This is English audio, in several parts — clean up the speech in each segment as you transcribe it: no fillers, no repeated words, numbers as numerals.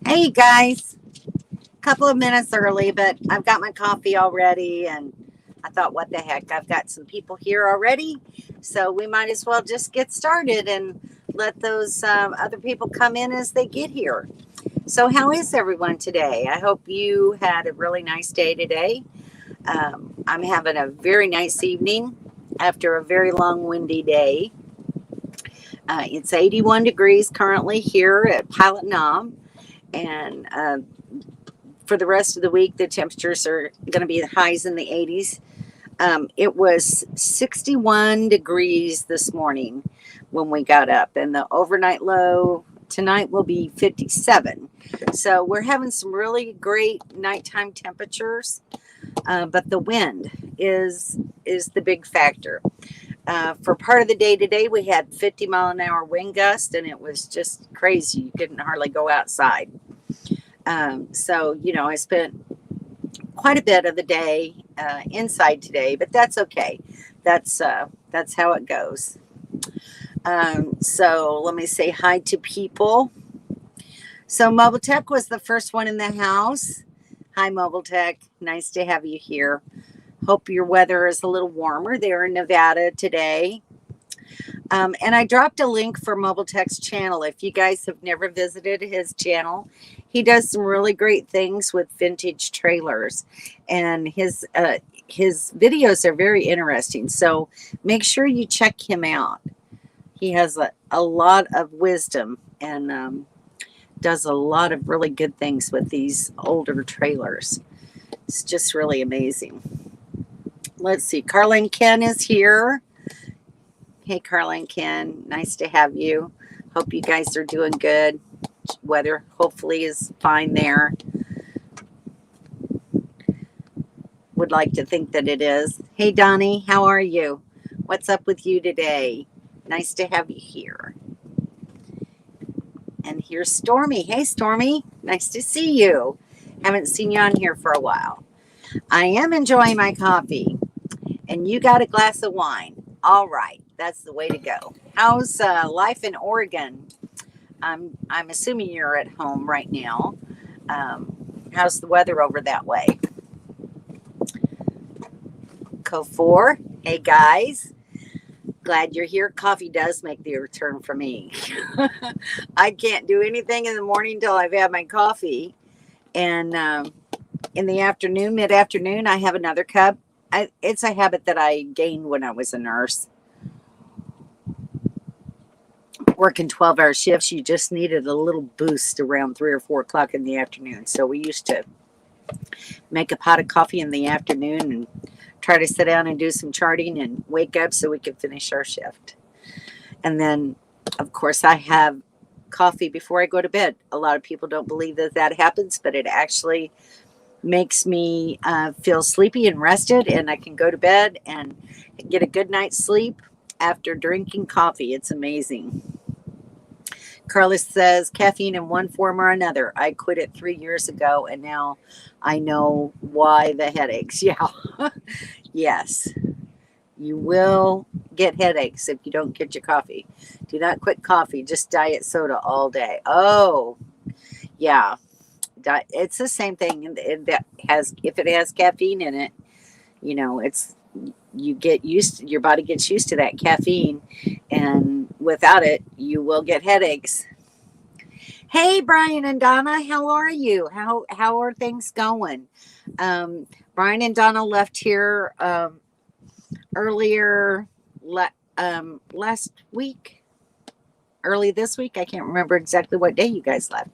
Hey guys, couple of minutes early, but I've got my coffee already, and I thought, what the heck, I've got some people here already, so we might as well just get started and let those other people come in as they get here. So, how is everyone today? I hope you had a really nice day today. I'm having a very nice evening after a very long, windy day. It's 81 degrees currently here at Pilot Knob, and for the rest of the week, the temperatures are going to be highs in the 80s. It was 61 degrees this morning when we got up, and the overnight low tonight will be 57. So we're having some really great nighttime temperatures, but the wind is the big factor. For part of the day today, we had 50-mile-an-hour wind gust, and it was just crazy. You couldn't hardly go outside. I spent quite a bit of the day inside today, but that's okay. That's how it goes. So let me say hi to people. So Mobile Tech was the first one in the house. Hi, Mobile Tech. Nice to have you here. Hope your weather is a little warmer there in Nevada today. And I dropped a link for Mobile Tech's channel. If you guys have never visited his channel, he does some really great things with vintage trailers, and his videos are very interesting. So make sure you check him out. He has a lot of wisdom and does a lot of really good things with these older trailers. It's just really amazing. Let's see. Carlin Ken is here. Hey, Carlin Ken. Nice to have you. Hope you guys are doing good. Weather hopefully is fine there. Would like to think that it is. Hey, Donnie. How are you? What's up with you today? Nice to have you here. And here's Stormy. Hey, Stormy. Nice to see you. Haven't seen you on here for a while. I am enjoying my coffee. And you got a glass of wine. All right. That's the way to go. How's life in Oregon? I'm assuming you're at home right now. How's the weather over that way? Co4. Hey, guys. Glad you're here. Coffee does make the return for me. I can't do anything in the morning until I've had my coffee. And in the afternoon, mid-afternoon, I have another cup. It's a habit that I gained when I was a nurse. Working 12-hour shifts, you just needed a little boost around 3 or 4 o'clock in the afternoon. So we used to make a pot of coffee in the afternoon and try to sit down and do some charting and wake up so we could finish our shift. And then, of course, I have coffee before I go to bed. A lot of people don't believe that happens, but it actually makes me feel sleepy and rested, and I can go to bed and get a good night's sleep after drinking coffee. It's amazing. Carlos says, caffeine in one form or another. I quit it 3 years ago, and now I know why the headaches. Yeah. Yes. You will get headaches if you don't get your coffee. Do not quit coffee. Just diet soda all day. Oh, yeah. It's the same thing that if it has caffeine in it, your body gets used to that caffeine, and without it, you will get headaches. Hey, Brian and Donna, how are you? How are things going? Brian and Donna left here earlier last week. Early this week. I can't remember exactly what day you guys left.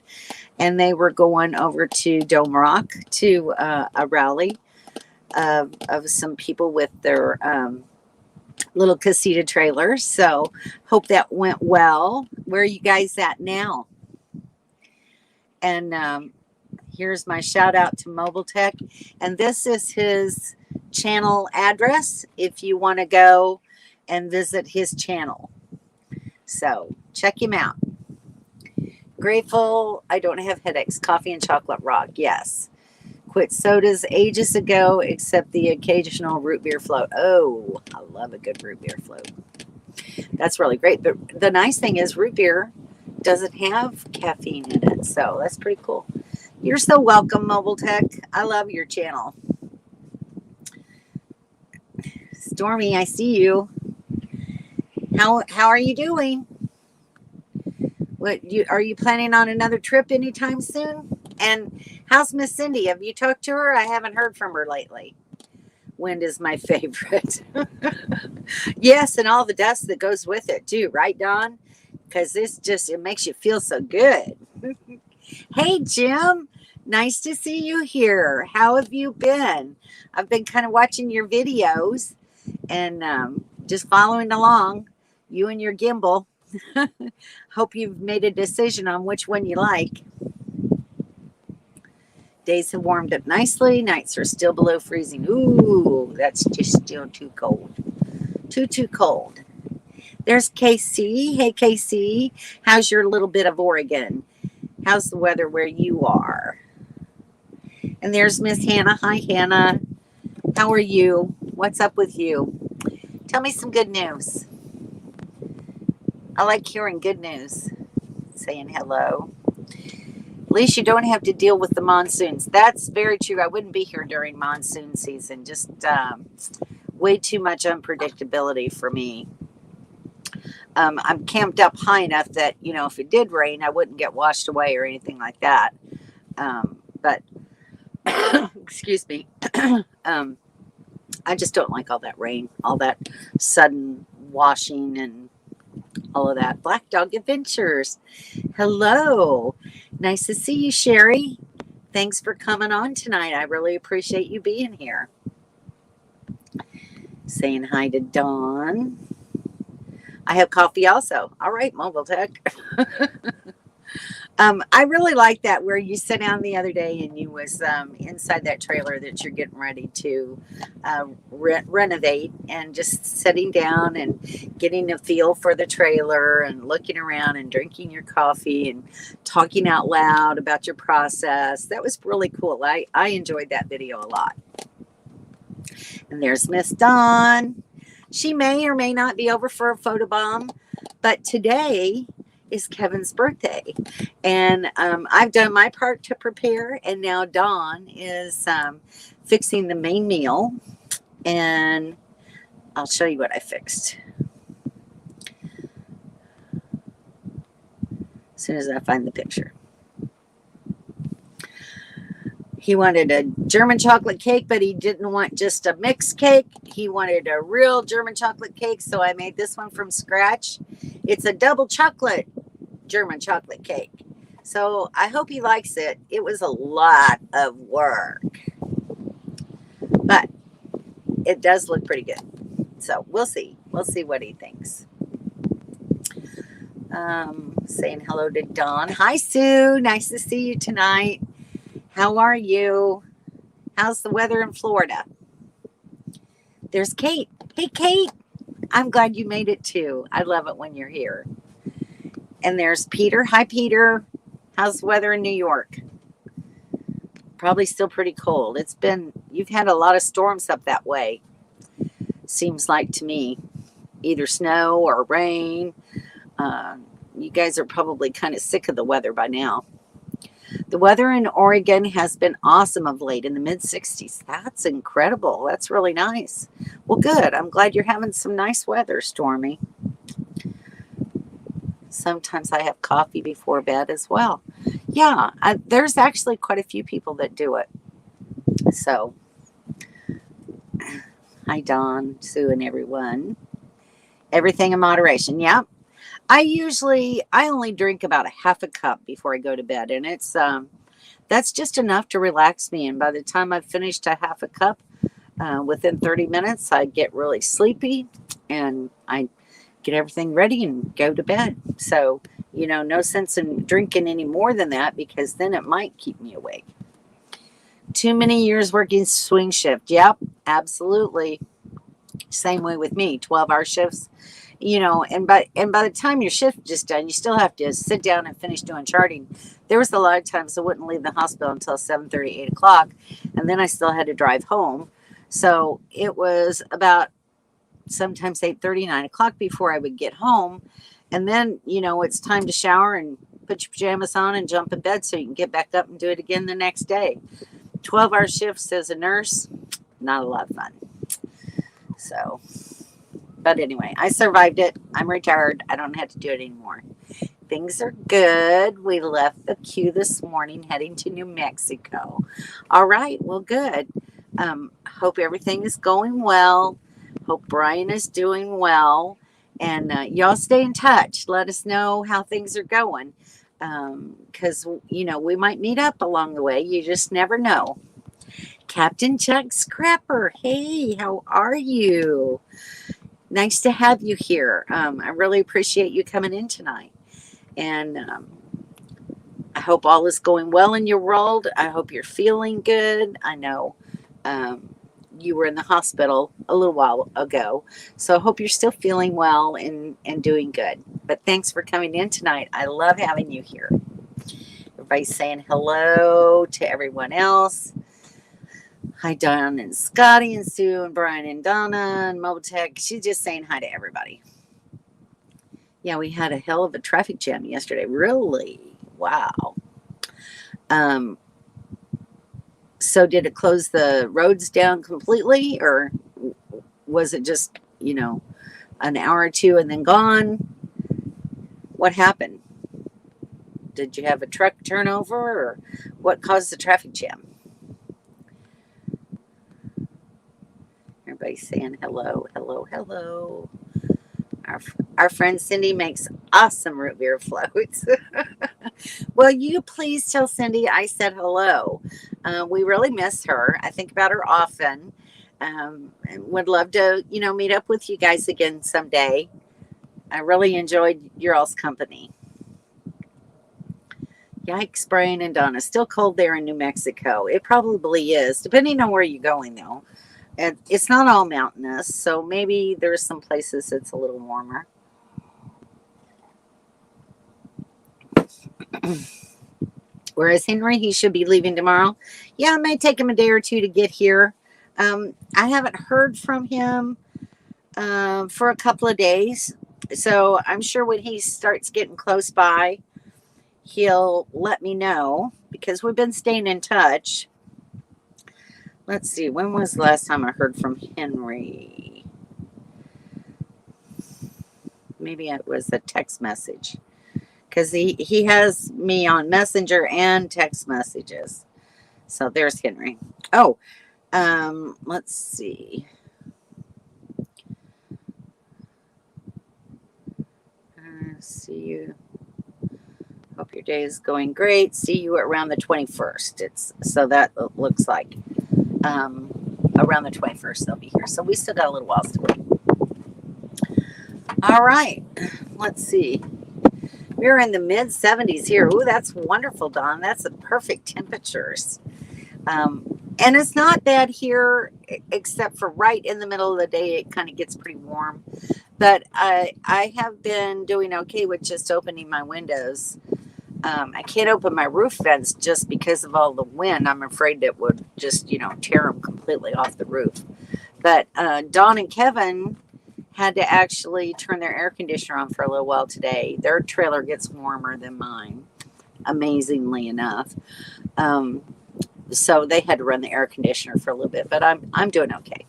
And they were going over to Dome Rock to a rally of some people with their little casita trailers. So hope that went well. Where are you guys at now? And here's my shout out to Mobile Tech. And this is his channel address if you want to go and visit his channel. So check him out. Grateful I don't have headaches. Coffee and chocolate rock. Yes. Quit sodas ages ago, except the occasional root beer float. Oh, I love a good root beer float. That's really great. But the nice thing is root beer doesn't have caffeine in it. So that's pretty cool. You're so welcome, Mobile Tech. I love your channel. Stormy, I see you. How are you doing? Are you planning on another trip anytime soon? And how's Miss Cindy? Have you talked to her? I haven't heard from her lately. Wind is my favorite. Yes, and all the dust that goes with it too, right, Dawn? Because it makes you feel so good. Hey, Jim. Nice to see you here. How have you been? I've been kind of watching your videos and just following along, you and your gimbal. Hope you've made a decision on which one you like. Days have warmed up nicely. Nights are still below freezing. Ooh, that's just still too cold. Too cold. There's KC. Hey, KC. How's your little bit of Oregon? How's the weather where you are? And there's Miss Hannah. Hi, Hannah. How are you? What's up with you? Tell me some good news. I like hearing good news. Saying hello. At least you don't have to deal with the monsoons. That's very true. I wouldn't be here during monsoon season. Just way too much unpredictability for me. I'm camped up high enough that, if it did rain, I wouldn't get washed away or anything like that. But, excuse me, I just don't like all that rain, all that sudden washing and all of that. Black Dog Adventures. Hello. Nice to see you, Sherry. Thanks for coming on tonight. I really appreciate you being here. Saying hi to Dawn. I have coffee also. All right, Mobile Tech. I really like that where you sat down the other day and you was inside that trailer that you're getting ready to renovate, and just sitting down and getting a feel for the trailer and looking around and drinking your coffee and talking out loud about your process. That was really cool. I enjoyed that video a lot. And there's Miss Dawn. She may or may not be over for a photobomb, but today is Kevin's birthday, and I've done my part to prepare, and now Dawn is fixing the main meal, and I'll show you what I fixed as soon as I find the picture. He wanted a German chocolate cake, but he didn't want just a mixed cake. He wanted a real German chocolate cake, so I made this one from scratch. It's a double chocolate German chocolate cake. So I hope he likes it. It was a lot of work, but it does look pretty good. So we'll see. We'll see what he thinks. Saying hello to Dawn. Hi, Sue. Nice to see you tonight. How are you? How's the weather in Florida? There's Kate. Hey, Kate. I'm glad you made it too. I love it when you're here. And there's Peter. Hi, Peter. How's the weather in New York? Probably still pretty cold. You've had a lot of storms up that way. Seems like to me. Either snow or rain. You guys are probably kind of sick of the weather by now. The weather in Oregon has been awesome of late, in the mid-60s. That's incredible. That's really nice. Well, good. I'm glad you're having some nice weather, Stormy. Sometimes I have coffee before bed as well. Yeah, there's actually quite a few people that do it. So, hi, Dawn, Sue, and everyone. Everything in moderation. Yeah. I only drink about a half a cup before I go to bed, and that's just enough to relax me. And by the time I've finished a half a cup, within 30 minutes, I get really sleepy, and I get everything ready and go to bed. So, no sense in drinking any more than that, because then it might keep me awake. Too many years working swing shift. Yep, absolutely. Same way with me, 12-hour shifts. And by the time your shift is done, you still have to sit down and finish doing charting. There was a lot of times I wouldn't leave the hospital until 7:30, 8 o'clock, and then I still had to drive home. So it was about sometimes 8:30, 9 o'clock before I would get home. And then, it's time to shower and put your pajamas on and jump in bed so you can get back up and do it again the next day. 12-hour shifts as a nurse, not a lot of fun. So, but anyway, I survived it. I'm retired. I don't have to do it anymore. Things are good. We left the queue this morning heading to New Mexico. All right. Well, good. Hope everything is going well. Hope Brian is doing well. And y'all stay in touch. Let us know how things are going. Because, we might meet up along the way. You just never know. Captain Chuck Scrapper. Hey, how are you? Nice to have you here. I really appreciate you coming in tonight. And I hope all is going well in your world. I hope you're feeling good. I know you were in the hospital a little while ago. So I hope you're still feeling well and doing good. But thanks for coming in tonight. I love having you here. Everybody's saying hello to everyone else. Hi, Don and Scotty and Sue and Brian and Donna and Mobile Tech. She's just saying hi to everybody. Yeah, we had a hell of a traffic jam yesterday. Really? Wow. So did it close the roads down completely, or was it just, an hour or two and then gone? What happened? Did you have a truck turnover, or what caused the traffic jam? Everybody's saying hello, hello, hello. Our friend Cindy makes awesome root beer floats. Well, you please tell Cindy I said hello. We really miss her. I think about her often. And would love to, meet up with you guys again someday. I really enjoyed your all's company. Yikes, Brian and Donna. Still cold there in New Mexico. It probably is, depending on where you're going, though. And it's not all mountainous, so maybe there's some places it's a little warmer. Whereas Henry, he should be leaving tomorrow. Yeah, it may take him a day or two to get here. I haven't heard from him for a couple of days. So I'm sure when he starts getting close by, he'll let me know because we've been staying in touch. Let's see, when was the last time I heard from Henry? Maybe it was a text message. Because he has me on Messenger and text messages. So there's Henry. Oh, let's see. See you. Hope your day is going great. See you around the 21st. So that looks like around the 21st they'll be here. So we still got a little while to wait. All right. Let's see. We're in the mid 70s here. Ooh, that's wonderful, Dawn. That's the perfect temperatures. And it's not bad here, except for right in the middle of the day, it kind of gets pretty warm. But I have been doing okay with just opening my windows. I can't open my roof vents just because of all the wind. I'm afraid it would just, tear them completely off the roof. But Dawn and Kevin had to actually turn their air conditioner on for a little while today. Their trailer gets warmer than mine, amazingly enough. So they had to run the air conditioner for a little bit, but I'm doing okay.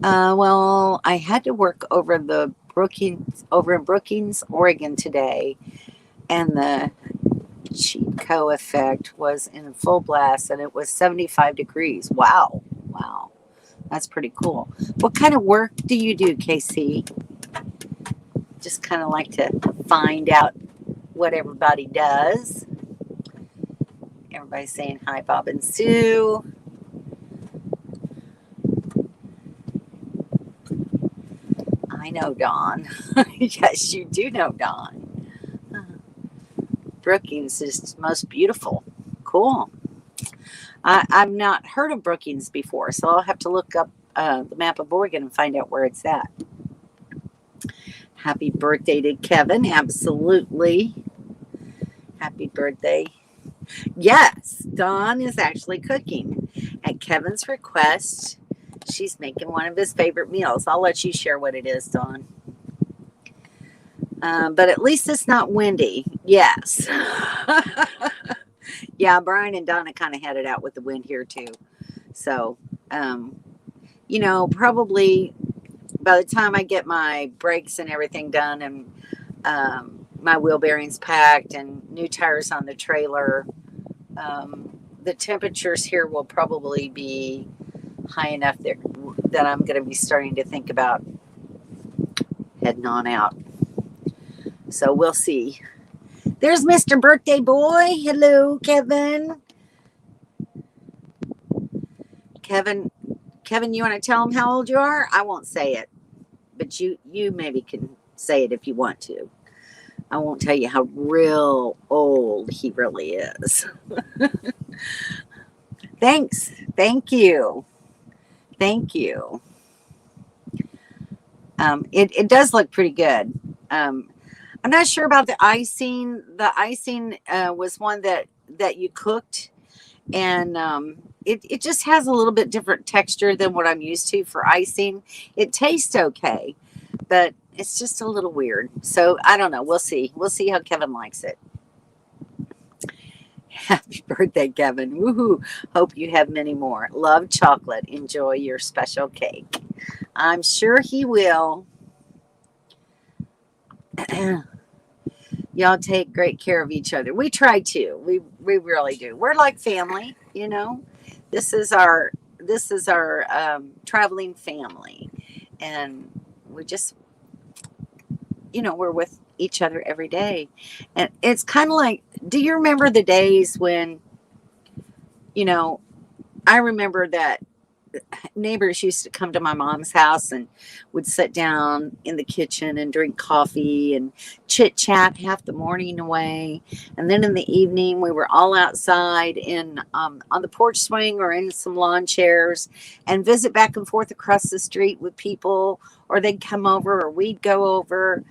Well, I had to work over in Brookings, Oregon today, and the Chico effect was in full blast, and it was 75 degrees. Wow. That's pretty cool. What kind of work do you do, Casey? Just kind of like to find out what everybody does. Everybody's saying hi, Bob and Sue. I know Dawn. Yes, you do know Dawn. Brookings is most beautiful. Cool. I've not heard of Brookings before, so I'll have to look up the map of Oregon and find out where it's at. Happy birthday to Kevin. Absolutely. Happy birthday. Yes, Dawn is actually cooking. At Kevin's request, she's making one of his favorite meals. I'll let you share what it is, Dawn. But at least it's not windy. Yes. Yeah, Brian and Donna kind of had it out with the wind here too. So, um, probably by the time I get my brakes and everything done and my wheel bearings packed and new tires on the trailer, the temperatures here will probably be high enough there that I'm going to be starting to think about heading on out. So we'll see. There's Mr. Birthday Boy. Hello, Kevin. Kevin, you want to tell him how old you are? I won't say it, but you maybe can say it if you want to. I won't tell you how real old he really is. Thanks. Thank you. Thank you. It does look pretty good. I'm not sure about the icing. The icing was one that you cooked, and it just has a little bit different texture than what I'm used to for icing. It tastes okay, but it's just a little weird. So I don't know. We'll see. We'll see how Kevin likes it. Happy birthday, Kevin. Woohoo. Hope you have many more. Love chocolate. Enjoy your special cake. I'm sure he will. Y'all take great care of each other. We try to. We really do. We're like family, This is our traveling family, and we just we're with each other every day. And it's kind of like, do you remember the days when I remember that neighbors used to come to my mom's house and would sit down in the kitchen and drink coffee and chit chat half the morning away, and then in the evening we were all outside in on the porch swing or in some lawn chairs and visit back and forth across the street with people, or they'd come over or we'd go over.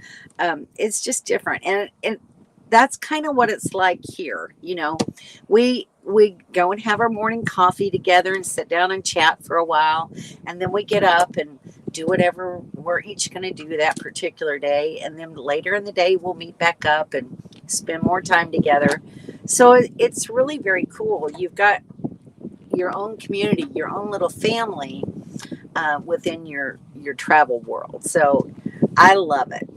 It's just different, and that's kind of what it's like here. We go and have our morning coffee together and sit down and chat for a while, and then we get up and do whatever we're each going to do that particular day, and then later in the day we'll meet back up and spend more time together. So it's really very cool. You've got your own community, your own little family within your travel world. So I love it.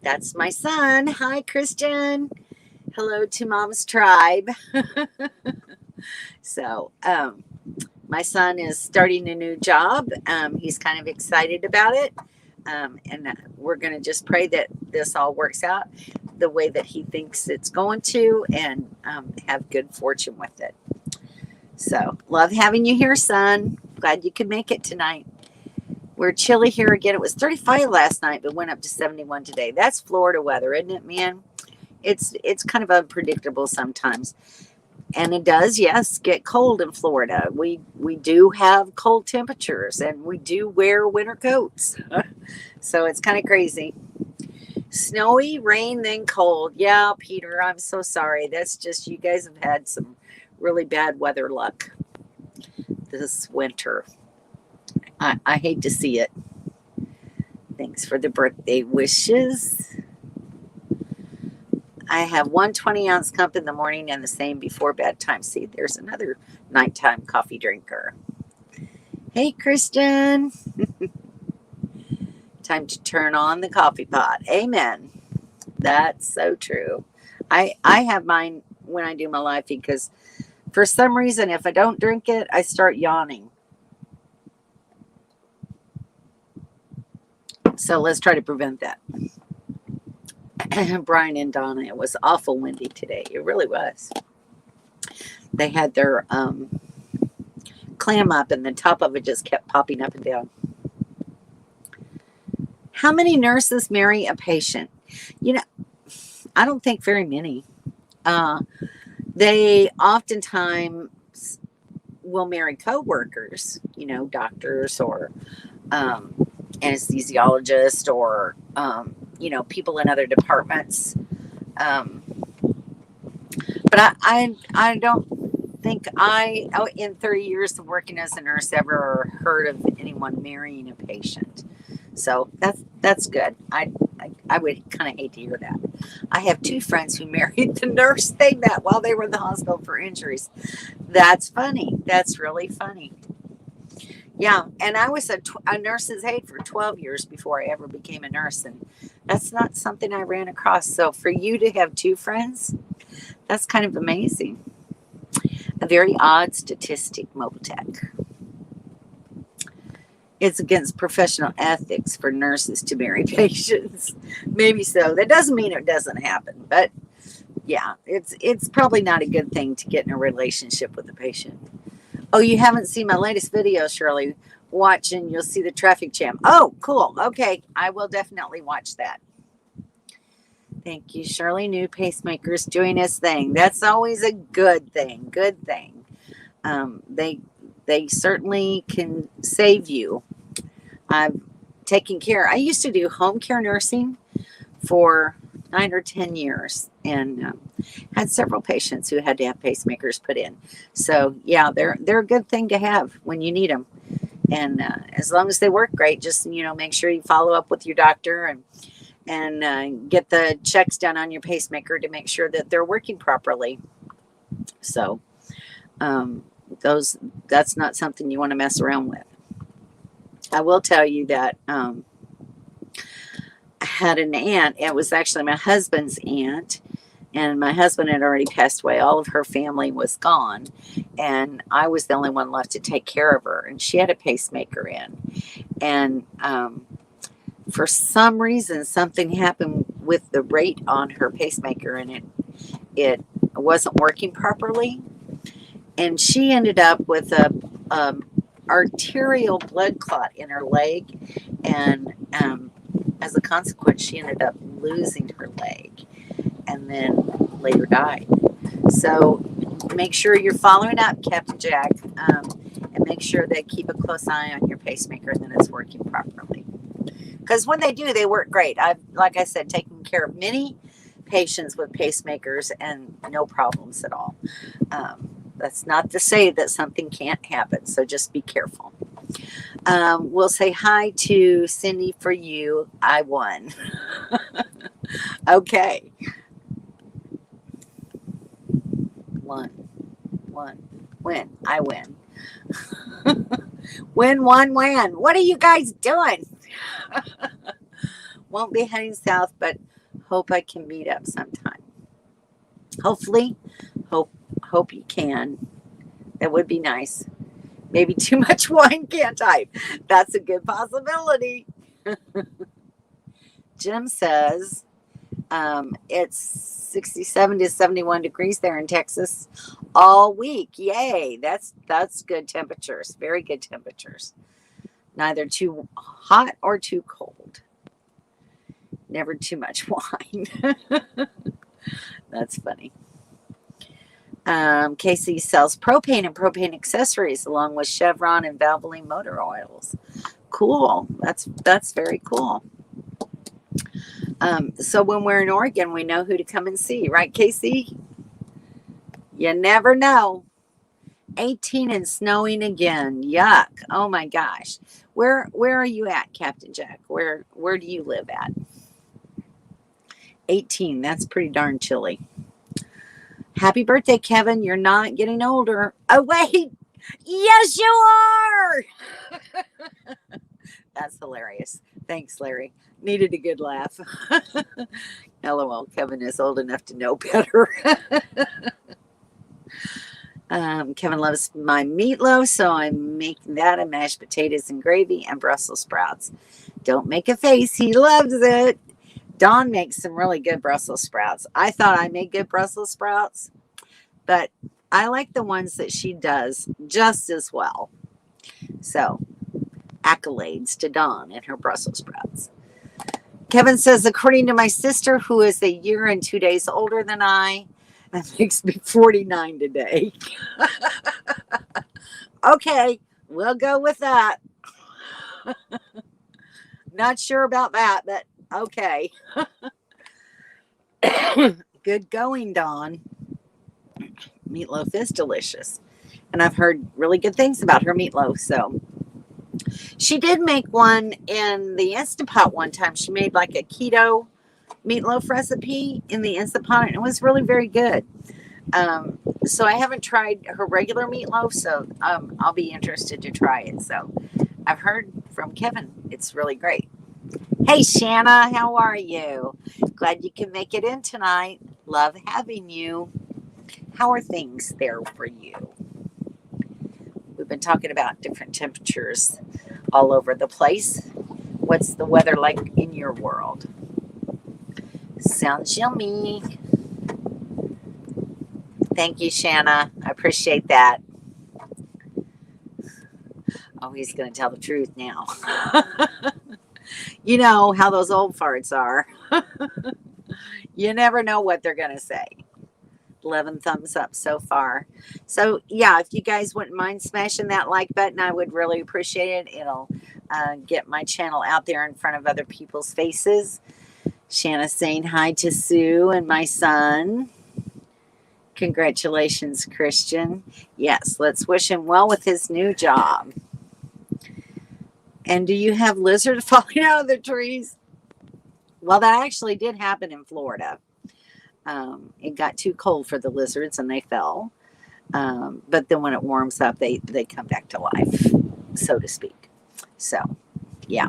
That's my son. Hi, Christian. Hello to Mom's tribe. So, my son is starting a new job. He's kind of excited about it. And we're going to just pray that this all works out the way that he thinks it's going to, and have good fortune with it. So, love having you here, son. Glad you could make it tonight. We're chilly here again. It was 35 last night, but went up to 71 today. That's Florida weather, isn't it, man? It's kind of unpredictable sometimes. And it does, yes, get cold in Florida. We do have cold temperatures, and we do wear winter coats. So it's kind of crazy. Snowy, rain, then cold. Yeah, Peter, I'm so sorry. That's just, you guys have had some really bad weather luck this winter. I hate to see it. Thanks for the birthday wishes. I have 1 20-ounce cup in the morning and the same before bedtime. See, there's another nighttime coffee drinker. Hey, Christian. Time to turn on the coffee pot. Amen. That's so true. I have mine when I do my live feed, because for some reason, if I don't drink it, I start yawning. So let's try to prevent that. Brian and Donna, it was awful windy today. It really was. They had their clam up, and the top of it just kept popping up and down. How many nurses marry a patient? I don't think very many. They oftentimes will marry co-workers, doctors or anesthesiologists or people in other departments. But I don't think in 30 years of working as a nurse, ever heard of anyone marrying a patient. So that's good. I I would kind of hate to hear that. I have 2 friends who married the nurse they met while they were in the hospital for injuries. That's funny. That's really funny. Yeah, and I was a nurse's aide for 12 years before I ever became a nurse, and that's not something I ran across. So for you to have 2 friends, that's kind of amazing. A very odd statistic, Mobile Tech. It's against professional ethics for nurses to marry patients. Maybe so. That doesn't mean it doesn't happen, but yeah, it's probably not a good thing to get in a relationship with a patient. Oh, you haven't seen my latest video, Shirley. Watch and you'll see the traffic jam. Oh, cool. Okay, I will definitely watch that. Thank you, Shirley. New pacemaker's doing his thing. That's always a good thing. Good thing. They certainly can save you. I've taken care. I used to do home care nursing for 9 or 10 years, and had several patients who had to have pacemakers put in. So yeah, they're a good thing to have when you need them. And as long as they work great, just make sure you follow up with your doctor and get the checks done on your pacemaker to make sure that they're working properly. So that's not something you want to mess around with. I will tell you that I had an aunt. It was actually my husband's aunt, and my husband had already passed away. All of her family was gone, and I was the only one left to take care of her. And she had a pacemaker in, and for some reason, something happened with the rate on her pacemaker, and it wasn't working properly. And she ended up with a arterial blood clot in her leg, and as a consequence, she ended up losing her leg, and then later died. So make sure you're following up, Captain Jack, and make sure they keep a close eye on your pacemaker and that it's working properly. Because when they do, they work great. Like I said, taken care of many patients with pacemakers and no problems at all. That's not to say that something can't happen, so just be careful. We'll say hi to Cindy for you. I won. Okay. Win. I win. Win. What are you guys doing? Won't be heading south, but hope I can meet up sometime. Hopefully. Hope you can. That would be nice. Maybe too much wine can't type. That's a good possibility. Jim says it's 67 to 71 degrees there in Texas all week. Yay. That's good temperatures. Very good temperatures. Neither too hot or too cold. Never too much wine. That's funny. Casey sells propane and propane accessories along with Chevron and Valvoline motor oils. Cool. That's very cool. So when we're in Oregon, we know who to come and see, right, Casey? You never know. 18 and snowing again. Yuck. Oh my gosh. Where are you at, Captain Jack? Where do you live at? 18. That's pretty darn chilly. Happy birthday, Kevin. You're not getting older. Oh, wait. Yes, you are. That's hilarious. Thanks, Larry. Needed a good laugh. LOL. Kevin is old enough to know better. Kevin loves my meatloaf, so I'm making that and mashed potatoes and gravy and Brussels sprouts. Don't make a face. He loves it. Dawn makes some really good Brussels sprouts. I thought I made good Brussels sprouts, but I like the ones that she does just as well. So, accolades to Dawn and her Brussels sprouts. Kevin says, according to my sister, who is a year and 2 days older than I, that makes me 49 today. Okay, we'll go with that. Not sure about that, but okay. Good going, Dawn. Meatloaf is delicious. And I've heard really good things about her meatloaf. So she did make one in the Instant Pot one time. She made like a keto meatloaf recipe in the Instant Pot, and it was really very good. So I haven't tried her regular meatloaf, so I'll be interested to try it. So I've heard from Kevin it's really great. Hey Shanna, how are you? Glad you can make it in tonight. Love having you. How are things there for you? We've been talking about different temperatures all over the place. What's the weather like in your world? Sounds yummy. Thank you, Shanna. I appreciate that. Oh, he's going to tell the truth now. You know how those old farts are. You never know what they're going to say. 11 thumbs up so far. So, yeah, if you guys wouldn't mind smashing that like button, I would really appreciate it. It'll get my channel out there in front of other people's faces. Shanna's saying hi to Sue and my son. Congratulations, Christian. Yes, let's wish him well with his new job. And do you have lizards falling out of the trees? Well, that actually did happen in Florida. It got too cold for the lizards and they fell. But then when it warms up, they come back to life, so to speak. So, yeah.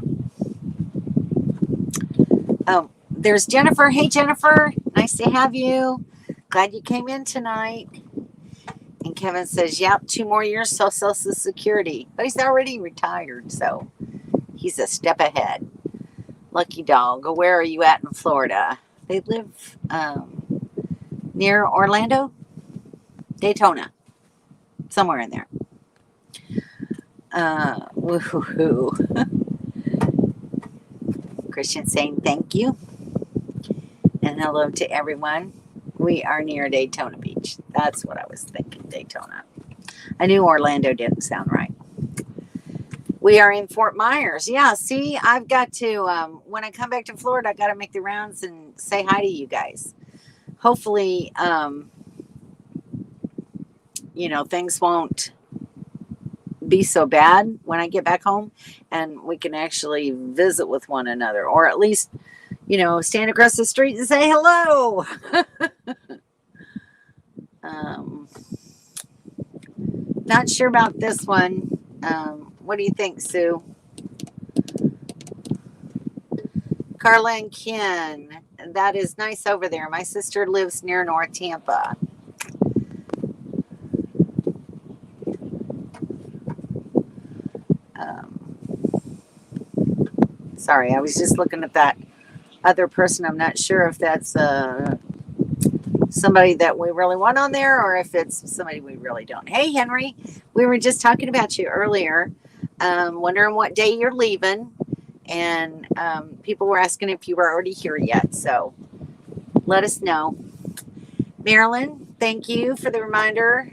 Oh, there's Jennifer. Hey, Jennifer. Nice to have you. Glad you came in tonight. And Kevin says, yep, 2 more years till Social Security. But he's already retired, so he's a step ahead. Lucky dog. Where are you at in Florida? They live near Orlando? Daytona. Somewhere in there. Woohoo. Christian saying thank you. And hello to everyone. We are near Daytona Beach. That's what I was thinking, Daytona. I knew Orlando didn't sound right. We are in Fort Myers. Yeah, see, I've got to, when I come back to Florida, I've got to make the rounds and say hi to you guys. Hopefully, things won't be so bad when I get back home and we can actually visit with one another, or at least, stand across the street and say hello. Not sure about this one. What do you think, Sue? Carla and Ken, that is nice over there. My sister lives near North Tampa. Sorry, I was just looking at that other person. I'm not sure if that's somebody that we really want on there or if it's somebody we really don't. Hey, Henry, we were just talking about you earlier, wondering what day you're leaving. And people were asking if you were already here yet. So let us know. Marilyn, thank you for the reminder.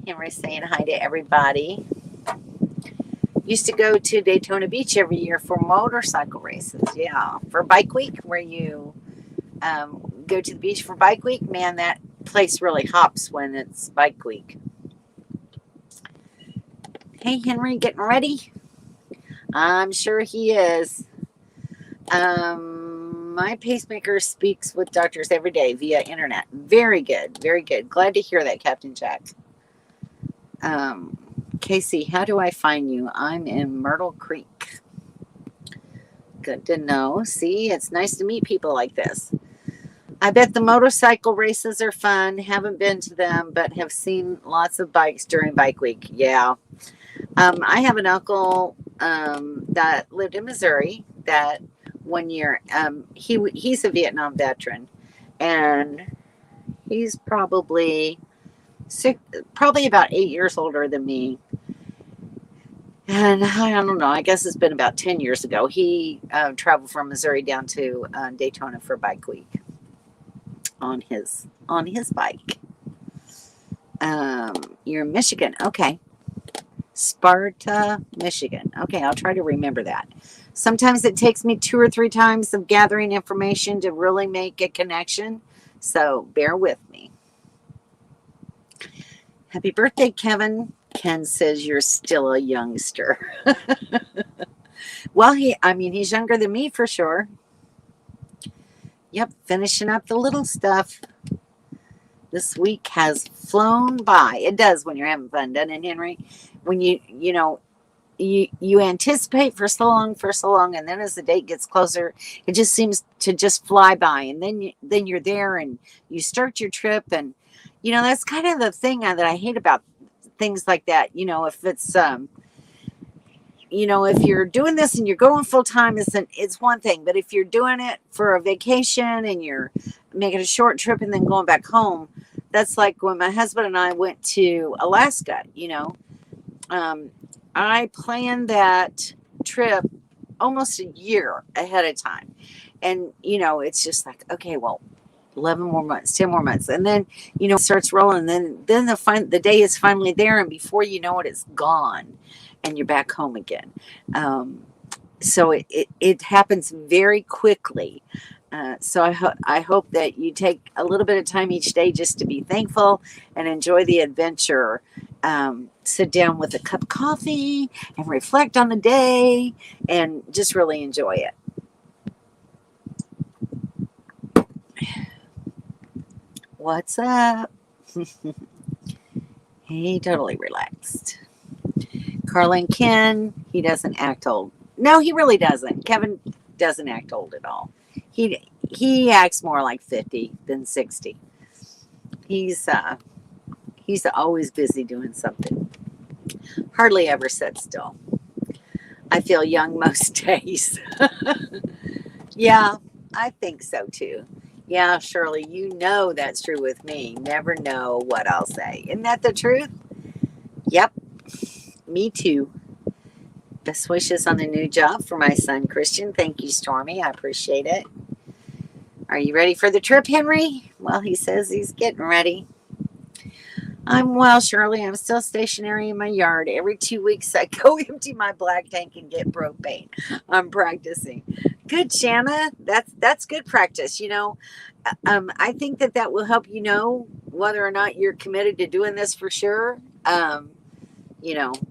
Henry's saying hi to everybody. Used to go to Daytona Beach every year for motorcycle races. Yeah, for Bike Week, where you go to the beach for Bike Week. Man, that place really hops when it's Bike Week. Hey, Henry, getting ready? I'm sure he is. My pacemaker speaks with doctors every day via internet. Very good. Very good. Glad to hear that, Captain Jack. Casey, how do I find you? I'm in Myrtle Creek. Good to know. See, it's nice to meet people like this. I bet the motorcycle races are fun. Haven't been to them, but have seen lots of bikes during Bike Week. Yeah. I have an uncle that lived in Missouri that one year, he's a Vietnam veteran, and he's probably about 8 years older than me. And I don't know, I guess it's been about 10 years ago. He traveled from Missouri down to Daytona for Bike Week on his bike. You're in Michigan. Okay. Sparta, Michigan. Okay, I'll try to remember that. Sometimes it takes me 2 or 3 times of gathering information to really make a connection. So bear with me. Happy birthday, Kevin. Ken says you're still a youngster. Well, he's younger than me for sure. Yep, finishing up the little stuff. This week has flown by. It does when you're having fun, doesn't it, Henry? When you anticipate for so long, and then as the date gets closer, it just seems to just fly by. And then you're there, and you start your trip, and that's kind of the thing that I hate about things like that. If it's if you're doing this and you're going full time, it's one thing. But if you're doing it for a vacation and you're making a short trip and then going back home, that's like when my husband and I went to Alaska. I planned that trip almost a year ahead of time. And, it's just like, okay, well, 11 more months, 10 more months. And then, it starts rolling. And then the day is finally there. And before you know it, it's gone. And you're back home again. So it happens very quickly. So I hope that you take a little bit of time each day just to be thankful and enjoy the adventure. Sit down with a cup of coffee and reflect on the day and just really enjoy it. What's up? He totally relaxed. Carla and Ken, he doesn't act old. No, he really doesn't. Kevin doesn't act old at all. He acts more like 50 than 60. He's always busy doing something. Hardly ever sits still. I feel young most days. Yeah, I think so too. Yeah, Shirley, that's true with me. Never know what I'll say. Isn't that the truth? Yep. Me too. Best wishes on the new job for my son, Christian. Thank you, Stormy. I appreciate it. Are you ready for the trip, Henry? Well, he says he's getting ready. I'm well, Shirley. I'm still stationary in my yard. Every 2 weeks, I go empty my black tank and get propane. I'm practicing. Good, Shanna. That's good practice. I think that will help you know whether or not you're committed to doing this for sure.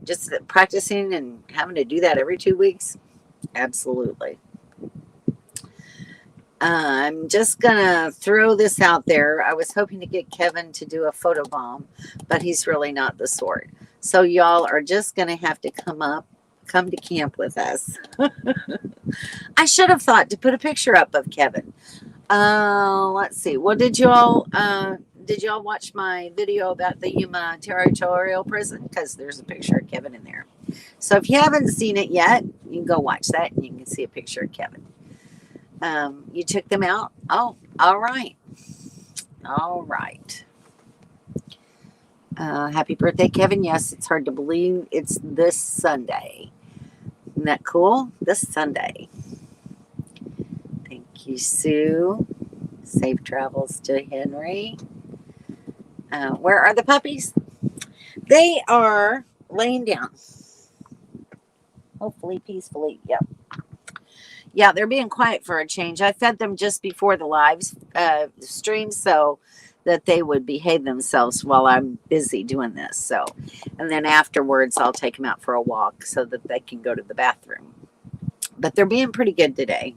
Just practicing and having to do that every 2 weeks. Absolutely. I'm just going to throw this out there. I was hoping to get Kevin to do a photo bomb, but he's really not the sort. So y'all are just going to have to come to camp with us. I should have thought to put a picture up of Kevin. Let's see. Well, did y'all watch my video about the Yuma Territorial Prison? Because there's a picture of Kevin in there. So if you haven't seen it yet, you can go watch that and you can see a picture of Kevin. You took them out? Oh, all right. All right. Happy birthday, Kevin. Yes, it's hard to believe it's this Sunday. Isn't that cool? This Sunday. Thank you, Sue. Safe travels to Henry. Where are the puppies? They are laying down. Hopefully, peacefully. Yep. Yeah, they're being quiet for a change. I fed them just before the live stream so that they would behave themselves while I'm busy doing this. So, and then afterwards, I'll take them out for a walk so that they can go to the bathroom. But they're being pretty good today.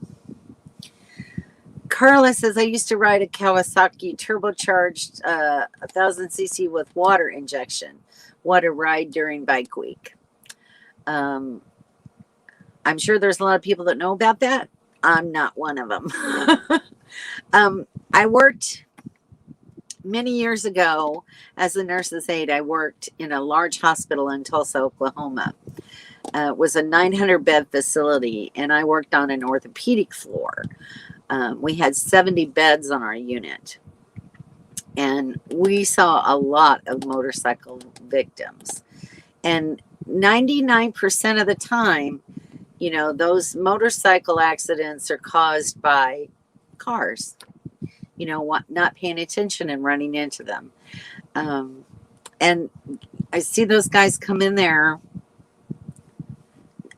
Carla says, I used to ride a Kawasaki turbocharged 1,000cc with water injection. What a ride during bike week. I'm sure there's a lot of people that know about that. I'm not one of them. I worked many years ago as a nurse's aide. I worked in a large hospital in Tulsa, Oklahoma. It was a 900-bed facility, and I worked on an orthopedic floor. We had 70 beds on our unit, and we saw a lot of motorcycle victims. And 99% of the time, those motorcycle accidents are caused by cars, not paying attention and running into them. And I see those guys come in there.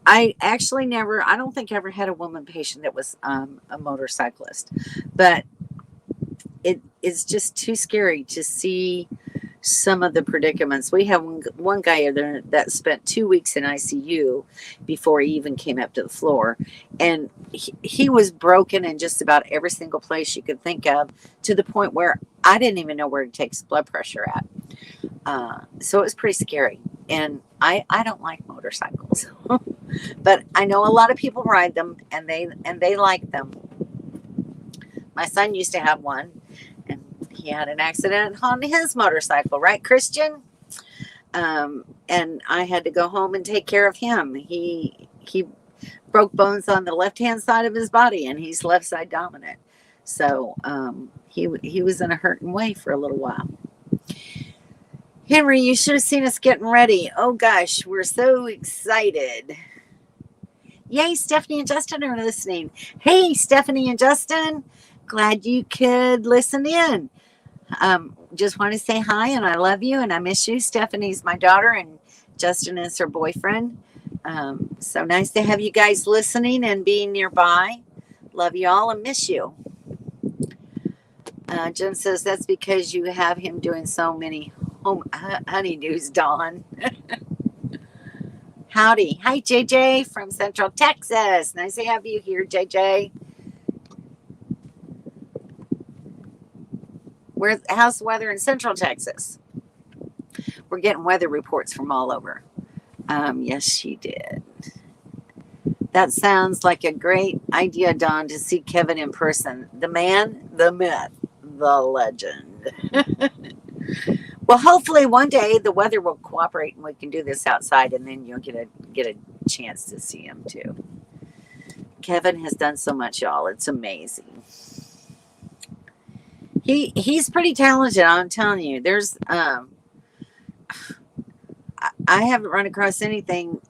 I don't think I ever had a woman patient that was a motorcyclist, but it's just too scary to see some of the predicaments. We have one guy there that spent 2 weeks in ICU before he even came up to the floor. And he was broken in just about every single place you could think of, to the point where I didn't even know where to take his blood pressure at. So it was pretty scary. And I don't like motorcycles, but I know a lot of people ride them, and they like them. My son used to have one, and he had an accident on his motorcycle, right, Christian? And I had to go home and take care of him. He broke bones on the left hand side of his body, and he's left side dominant. So he was in a hurting way for a little while. Henry, you should have seen us getting ready. Oh gosh, we're so excited. Yay, Stephanie and Justin are listening. Hey, Stephanie and Justin, glad you could listen in. Just want to say hi, and I love you, and I miss you. Stephanie's my daughter, and Justin is her boyfriend. So nice to have you guys listening and being nearby. Love you all and miss you. Jim says that's because you have him doing so many honeydews, Dawn. Howdy. Hi, JJ from Central Texas. Nice to have you here, JJ. How's the weather in Central Texas? We're getting weather reports from all over. Yes, she did. That sounds like a great idea, Dawn, to see Kevin in person. The man, the myth, the legend. Well, hopefully one day the weather will cooperate and we can do this outside, and then you'll get a chance to see him too. Kevin has done so much, y'all. It's amazing. He's pretty talented, I'm telling you. There's I haven't run across anything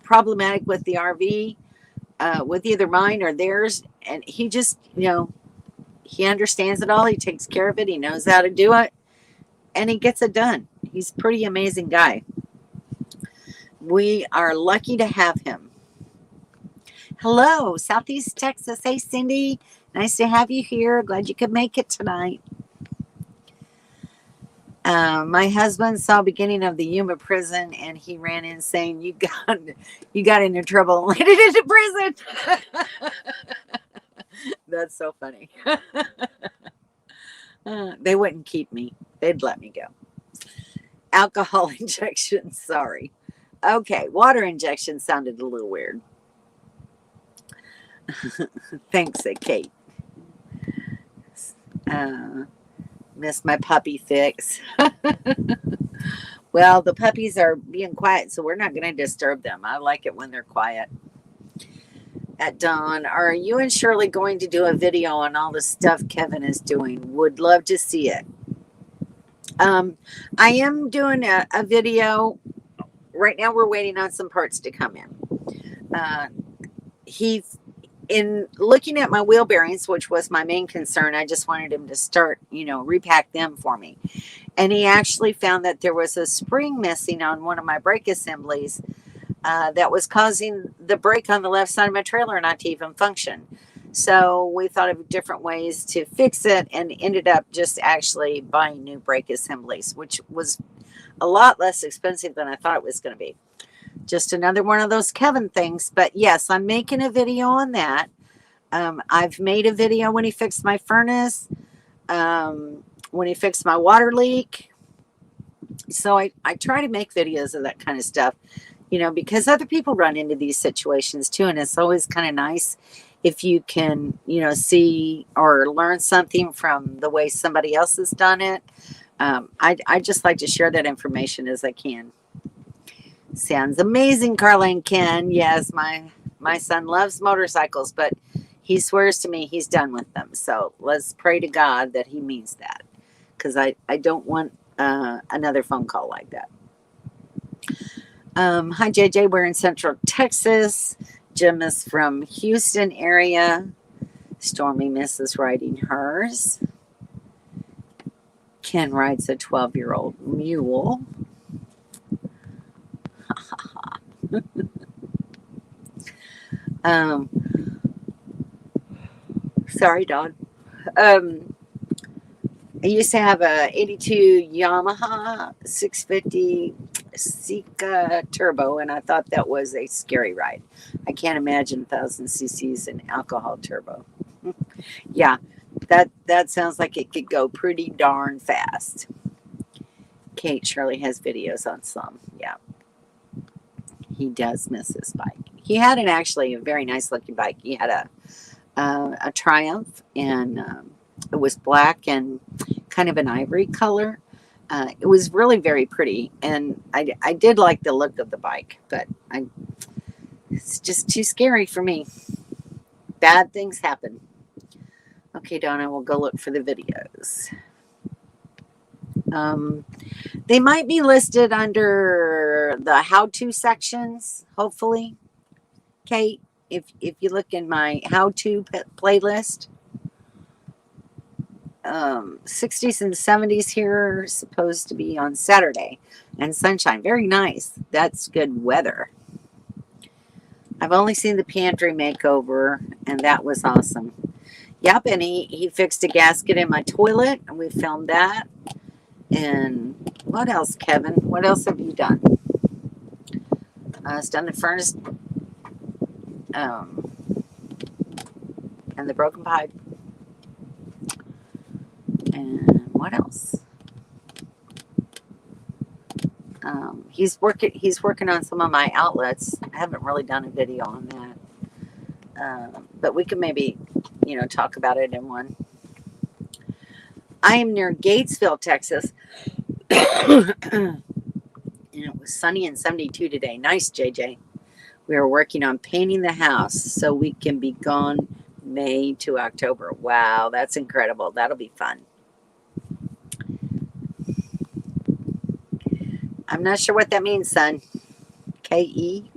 problematic with the RV, with either mine or theirs, and he just, he understands it all. He takes care of it. He knows how to do it, and he gets it done. He's a pretty amazing guy. We are lucky to have him. Hello, Southeast Texas. Hey, Cindy. Nice to have you here. Glad you could make it tonight. My husband saw beginning of the Yuma prison, and he ran in saying, "You got into trouble and landed into prison." That's so funny. They wouldn't keep me. They'd let me go. Alcohol injection. Sorry. Okay, water injection sounded a little weird. Thanks, Kate. Miss my puppy fix. Well, the puppies are being quiet, so we're not going to disturb them. I like it when they're quiet. At Dawn, are you and Shirley going to do a video on all the stuff Kevin is doing? Would love to see it. I am doing a video. Right now we're waiting on some parts to come in. He's in looking at my wheel bearings, which was my main concern. I just wanted him to start, repack them for me. And he actually found that there was a spring missing on one of my brake assemblies that was causing the brake on the left side of my trailer not to even function. So we thought of different ways to fix it, and ended up just actually buying new brake assemblies, which was a lot less expensive than I thought it was going to be. Just another one of those Kevin things. But yes, I'm making a video on that. I've made a video when he fixed my furnace, when he fixed my water leak. So I try to make videos of that kind of stuff, because other people run into these situations too. And it's always kind of nice if you can, see or learn something from the way somebody else has done it. I just like to share that information as I can. Sounds amazing, Carla and Ken. Yes, my son loves motorcycles, but he swears to me he's done with them. So let's pray to God that he means that, because I don't want another phone call like that. Hi, JJ. We're in Central Texas. Jim is from Houston area. Stormy misses riding hers. Ken rides a 12-year-old mule. Sorry, dog. I used to have a 82 Yamaha 650. Sika Turbo, and I thought that was a scary ride. I can't imagine 1,000 cc's in alcohol turbo. Yeah, that sounds like it could go pretty darn fast. Kate Shirley has videos on some. Yeah, he does miss his bike. He had actually a very nice looking bike. He had a Triumph, and it was black and kind of an ivory color. It was really very pretty, and I did like the look of the bike, but it's just too scary for me. Bad things happen. Okay, Donna, we'll go look for the videos. They might be listed under the how-to sections, hopefully. Kate, if you look in my how-to playlist, 60s and 70s here are supposed to be on Saturday, and sunshine. Very nice. That's good weather. I've only seen the pantry makeover, and that was awesome. Yep, and he fixed a gasket in my toilet, and we filmed that. And what else, Kevin? What else have you done? It's done the furnace and the broken pipe. And what else? He's working on some of my outlets. I haven't really done a video on that, but we could maybe, talk about it in one. I am near Gatesville, Texas. And it was sunny and 72 today. Nice, JJ. We are working on painting the house so we can be gone May to October. Wow, that's incredible. That'll be fun. I'm not sure what that means, son. K-E?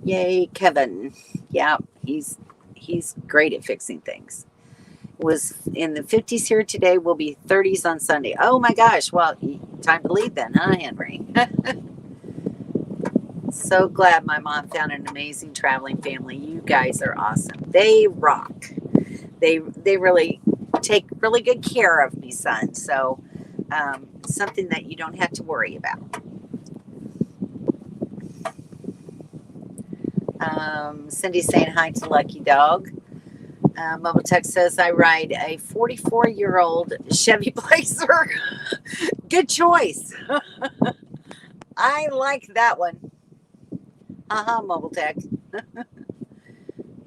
Yay, Kevin. Yeah, he's great at fixing things. Was in the 50s here today. Will be 30s on Sunday. Oh my gosh. Well, time to leave then, huh, Henry? So glad my mom found an amazing traveling family. You guys are awesome. They rock. They really take really good care of me, son. So something that you don't have to worry about. Cindy's saying hi to Lucky Dog. Mobile Tech says I ride a 44-year-old Chevy Blazer. Good choice. I like that one. Mobile Tech.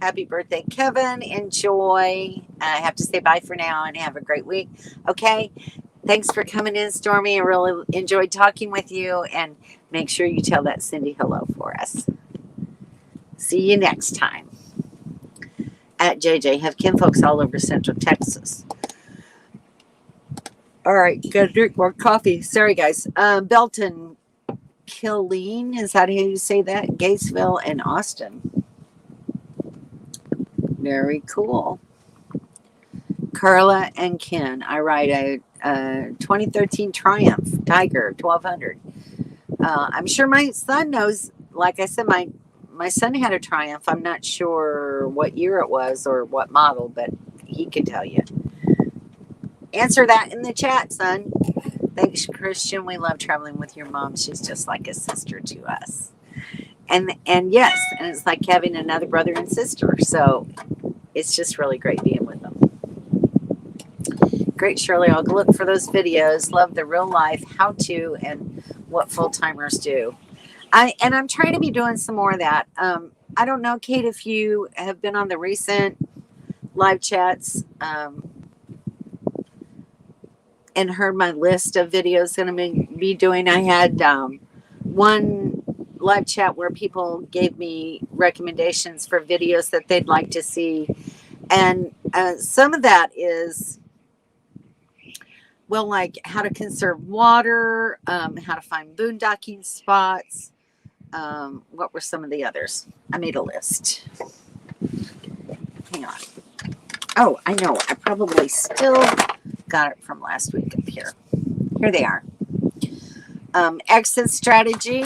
Happy birthday, Kevin. Enjoy. I have to say bye for now and have a great week. Okay. Thanks for coming in, Stormy. I really enjoyed talking with you. And make sure you tell that Cindy hello for us. See you next time. At JJ, have kinfolks all over Central Texas. All right, gotta drink more coffee. Sorry, guys. Belton, Killeen, is that how you say that? Gatesville and Austin. Very cool. Carla and Ken, I ride a 2013 Triumph Tiger 1200. I'm sure my son knows. Like I said, my son had a Triumph. I'm not sure what year it was or what model, but he could tell you. Answer that in the chat, son. Thanks, Christian. We love traveling with your mom. She's just like a sister to us. And yes, and it's like having another brother and sister. So it's just really great being with them. Great, Shirley. I'll go look for those videos. Love the real life, how to, and what full-timers do. I'm trying to be doing some more of that. I don't know, Kate, if you have been on the recent live chats and heard my list of videos I'm going to be doing. I had one live chat where people gave me recommendations for videos that they'd like to see. And some of that is, well, like how to conserve water, how to find boondocking spots. What were some of the others? I made a list. Hang on. Oh, I know. I probably still got it from last week up here. Here they are. Exit strategy,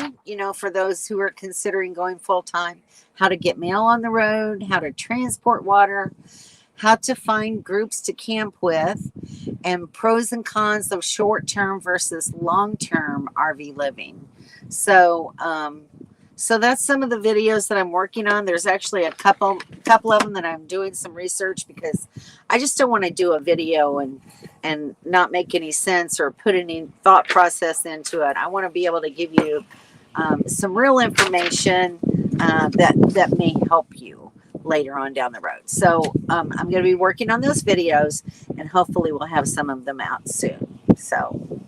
for those who are considering going full-time, how to get mail on the road, how to transport water, how to find groups to camp with, and pros and cons of short-term versus long-term RV living. So, so that's some of the videos that I'm working on. There's actually a couple of them that I'm doing some research, because I just don't want to do a video and not make any sense or put any thought process into it. I want to be able to give you some real information that may help you later on down the road. So I'm going to be working on those videos, and hopefully we'll have some of them out soon. So,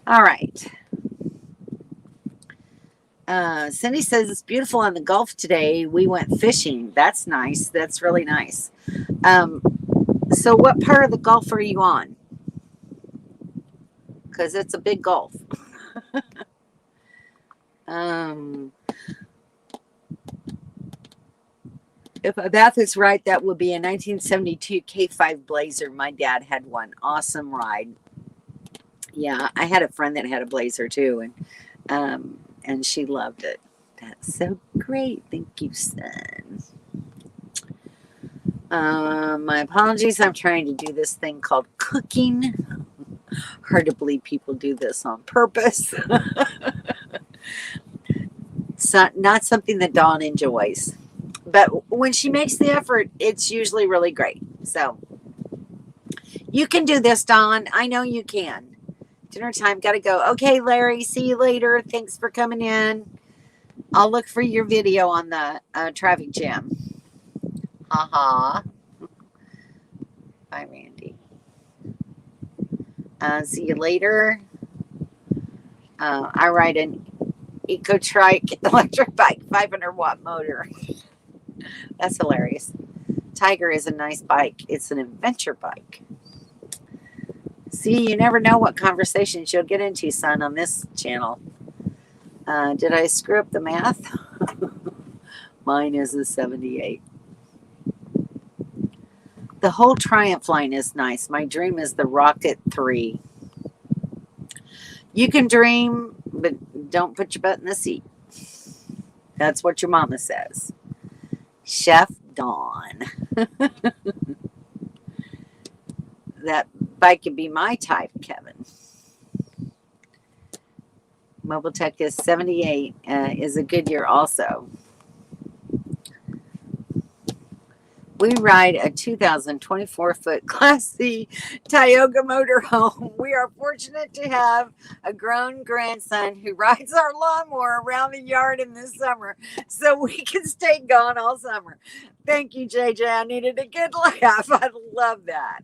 all right. Cindy says it's beautiful on the Gulf today. We went fishing. That's nice. That's really nice. So what part of the Gulf are you on? Because it's a big Gulf. If my math is right, that would be a 1972 K5 Blazer. My dad had one. Awesome ride. Yeah, I had a friend that had a Blazer too, and she loved it. That's so great. Thank you, son. My apologies. I'm trying to do this thing called cooking. Hard to believe people do this on purpose. It's not something that Dawn enjoys. But when she makes the effort, it's usually really great. So you can do this, Dawn. I know you can. Dinner time. Got to go. Okay, Larry. See you later. Thanks for coming in. I'll look for your video on the traffic jam. Bye, Randy. See you later. I ride an Eco-Trike electric bike, 500-watt motor. That's hilarious. Tiger is a nice bike. It's an adventure bike. See, you never know what conversations you'll get into, son, on this channel. Did I screw up the math? Mine is a 78. The whole Triumph line is nice. My dream is the Rocket 3. You can dream, but don't put your butt in the seat. That's what your mama says. Chef Dawn. That bike could be my type, Kevin. Mobile Tech is 78, is a good year also. We ride a 2024-foot Class C Tioga motorhome. We are fortunate to have a grown grandson who rides our lawnmower around the yard in the summer, so we can stay gone all summer. Thank you, JJ. I needed a good laugh. I love that.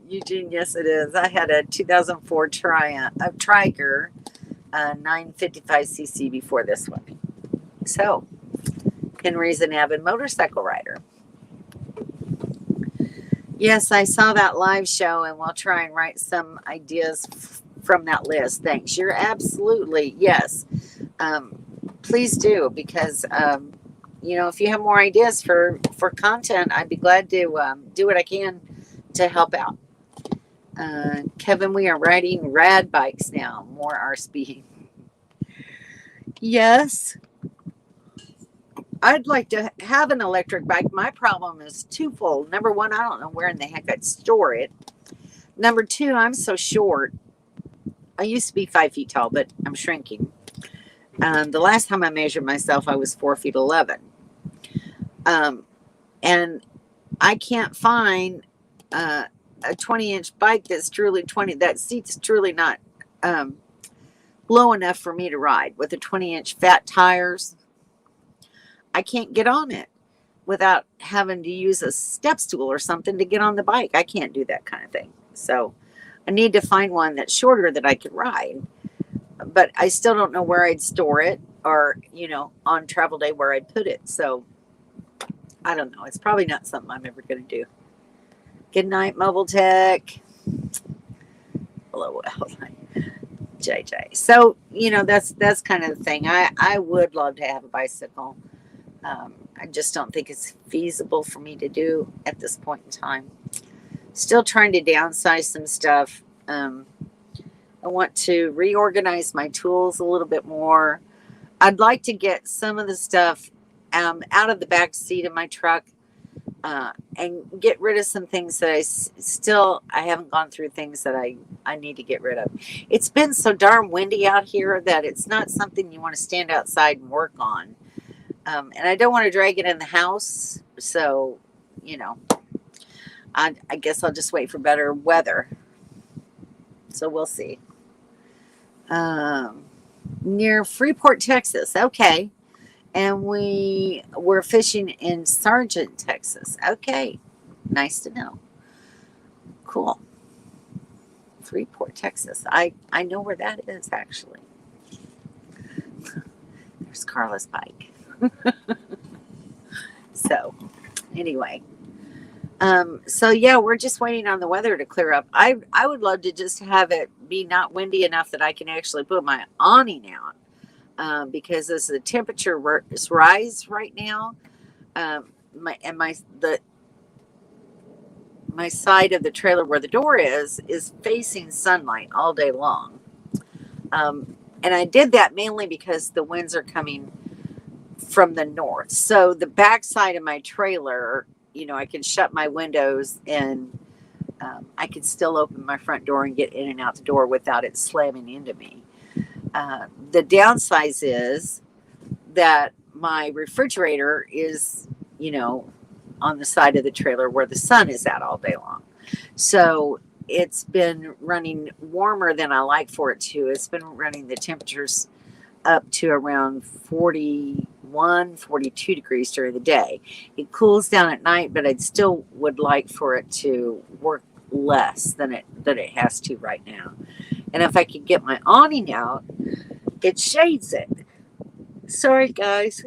Eugene, yes, it is. I had a 2004 Triger 955cc before this one. So, Henry's an avid motorcycle rider. Yes, I saw that live show, and we'll try and write some ideas from that list. Thanks. You're absolutely, yes. Please do, because, if you have more ideas for content, I'd be glad to do what I can to help out. Kevin, we are riding rad bikes now. More our speed. Yes. I'd like to have an electric bike. My problem is twofold. Number one, I don't know where in the heck I'd store it. Number two, I'm so short. I used to be 5 feet tall, but I'm shrinking. The last time I measured myself, I was 4 feet 11. And I can't find a 20-inch bike that's truly 20. That seat's truly not low enough for me to ride with the 20-inch fat tires. I can't get on it without having to use a step stool or something to get on the bike. I can't do that kind of thing. So I need to find one that's shorter that I could ride. But I still don't know where I'd store it, or, on travel day where I'd put it. So I don't know. It's probably not something I'm ever going to do. Good night, Mobile Tech. Hello, JJ. So, that's kind of the thing. I would love to have a bicycle. I just don't think it's feasible for me to do at this point in time. Still trying to downsize some stuff. I want to reorganize my tools a little bit more. I'd like to get some of the stuff out of the back seat of my truck and get rid of some things that I haven't gone through, things that I need to get rid of. It's been so darn windy out here that it's not something you want to stand outside and work on. And I don't want to drag it in the house. So, I guess I'll just wait for better weather. So we'll see. Near Freeport, Texas. Okay. And we were fishing in Sargent, Texas. Okay. Nice to know. Cool. Freeport, Texas. I know where that is, actually. There's Carla's bike. So, anyway. So yeah, we're just waiting on the weather to clear up. I would love to just have it be not windy enough that I can actually put my awning out. Because as the temperature rise right now, my side of the trailer where the door is facing sunlight all day long. And I did that mainly because the winds are coming from the north. So the back side of my trailer, I can shut my windows and I can still open my front door and get in and out the door without it slamming into me. The downside is that my refrigerator is, on the side of the trailer where the sun is at all day long. So it's been running warmer than I like for it to. It's been running the temperatures up to around 41, 42 degrees during the day. It cools down at night, but I still would like for it to work less than it has to right now. And if I could get my awning out, it shades it. Sorry, guys.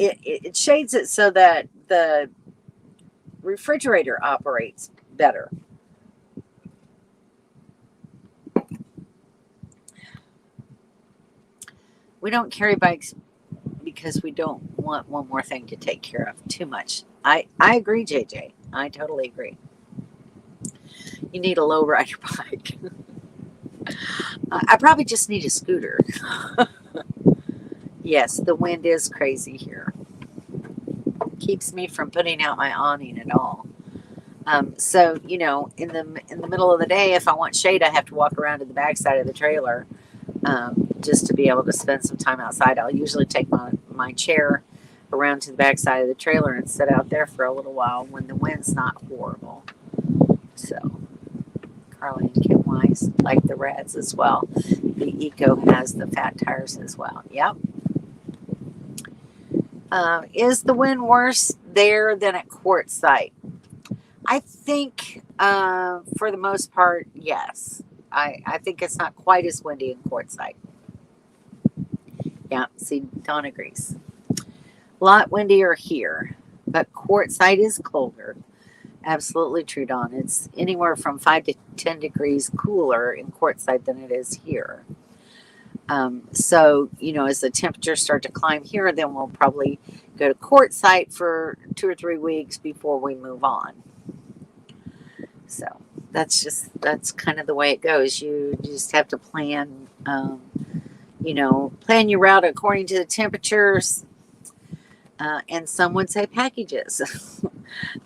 It shades it so that the refrigerator operates better. We don't carry bikes because we don't want one more thing to take care of too much. I agree, JJ. I totally agree. You need a low rider bike. I probably just need a scooter. Yes, the wind is crazy here. Keeps me from putting out my awning at all. So, in the middle of the day, if I want shade, I have to walk around to the backside of the trailer just to be able to spend some time outside. I'll usually take my chair around to the backside of the trailer and sit out there for a little while when the wind's not horrible. So, Carly and Kim Wise like the Reds as well. The Eco has the fat tires as well. Yep. Is the wind worse there than at Quartzsite? I think for the most part, yes. I think it's not quite as windy in Quartzsite. Yeah, see, Dawn agrees. A lot windier here, but Quartzsite is colder. Absolutely true, Dawn. It's anywhere from 5 to 10 degrees cooler in Quartzsite than it is here. So, as the temperatures start to climb here, then we'll probably go to Quartzsite for 2 or 3 weeks before we move on. So that's kind of the way it goes. You just have to plan, plan your route according to the temperatures. And some would say packages.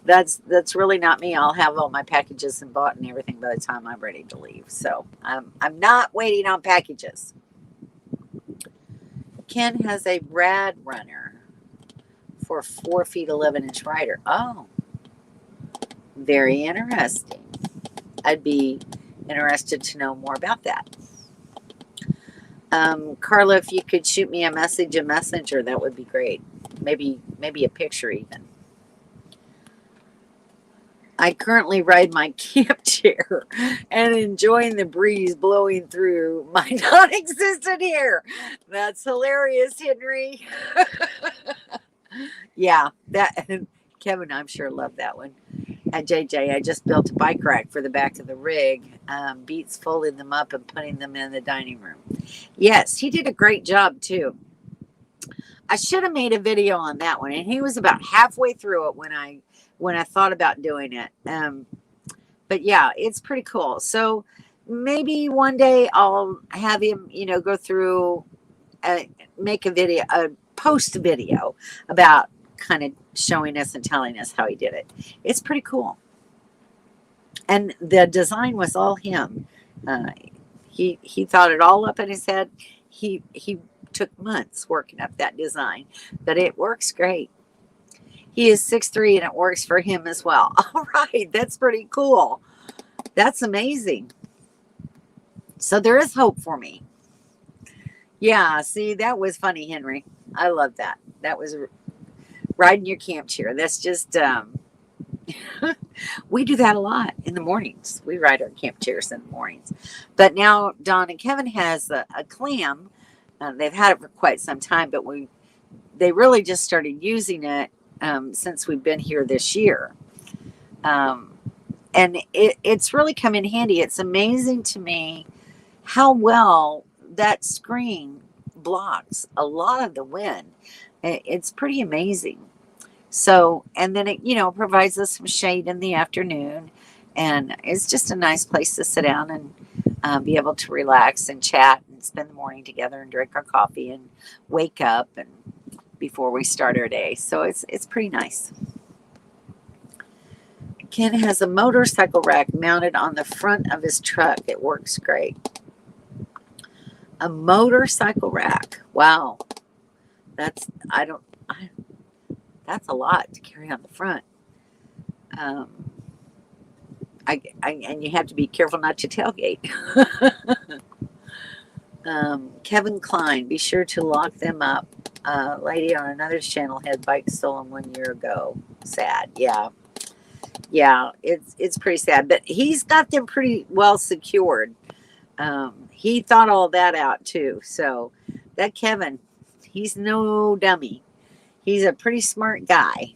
That's really not me. I'll have all my packages and bought and everything by the time I'm ready to leave. So I'm not waiting on packages. Ken has a Rad Runner for a 4 feet 11 inch rider. Oh, very interesting. I'd be interested to know more about that. Carla, if you could shoot me a message in Messenger, that would be great. Maybe a picture even. I currently ride my camp chair and enjoying the breeze blowing through my non-existent hair. That's hilarious, Henry. Yeah, that Kevin, I'm sure loved that one. At JJ, I just built a bike rack for the back of the rig. Beats folding them up and putting them in the dining room. Yes, he did a great job too. I should have made a video on that one, and he was about halfway through it when I thought about doing it. But yeah, it's pretty cool. So maybe one day I'll have him, go through, make a video, a post a video about kind of showing us and telling us how he did it. It's pretty cool. And the design was all him. He thought it all up in his head. He took months working up that design, but it works great. He is 6'3" and it works for him as well. All right, that's pretty cool. That's amazing. So there is hope for me. Yeah, see, that was funny, Henry. I love that. That was riding your camp chair. That's just, we do that a lot in the mornings. We ride our camp chairs in the mornings. But now Don and Kevin has a clam. They've had it for quite some time, but they really just started using it since we've been here this year. And it's really come in handy. It's amazing to me how well that screen blocks a lot of the wind. It's pretty amazing. So, and then it, provides us some shade in the afternoon. And it's just a nice place to sit down and be able to relax and chat and spend the morning together and drink our coffee and wake up and before we start our day. So it's pretty nice. Ken has a motorcycle rack mounted on the front of his truck. It works great. A motorcycle rack. Wow. That's a lot to carry on the front. And you have to be careful not to tailgate. Kevin Klein, be sure to lock them up. Lady on another channel had bikes stolen 1 year ago. Sad. Yeah, it's pretty sad, but he's got them pretty well secured. He thought all that out too. So that Kevin, he's no dummy. He's a pretty smart guy.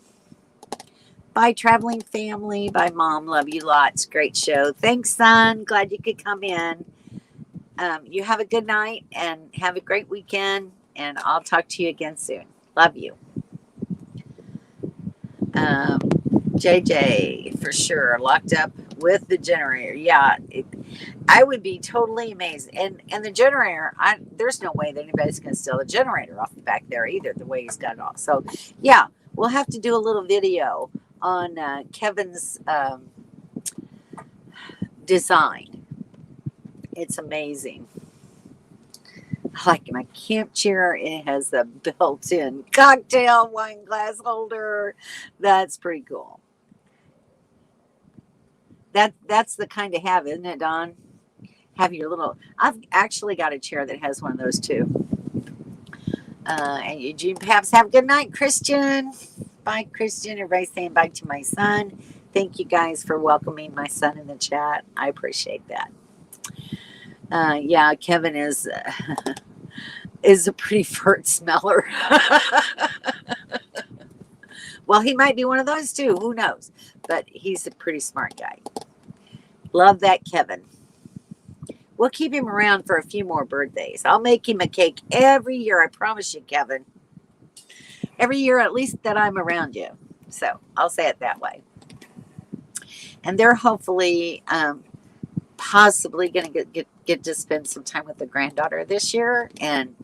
Bye, traveling family. Bye, Mom. Love you lots. Great show. Thanks, son. Glad you could come in. You have a good night and have a great weekend. And I'll talk to you again soon. Love you. JJ, for sure, locked up with the generator. Yeah, I would be totally amazed. And the generator, there's no way that anybody's going to steal the generator off the back there either, the way he's got it all. So, yeah, we'll have to do a little video on Kevin's design. It's amazing. I like my camp chair. It has a built-in cocktail wine glass holder. That's pretty cool. That's the kind to have, isn't it, Don? Have your little. I've actually got a chair that has one of those too. And Eugene, perhaps have a good night, Christian. Bye, Christian. Everybody's saying bye to my son. Thank you guys for welcoming my son in the chat. I appreciate that. Yeah, Kevin is a pretty fart smeller. Well, he might be one of those too. Who knows? But he's a pretty smart guy. Love that Kevin. We'll keep him around for a few more birthdays. I'll make him a cake every year. I promise you, Kevin. Every year, at least that I'm around you. So I'll say it that way. And they're hopefully possibly going to get to spend some time with the granddaughter this year. And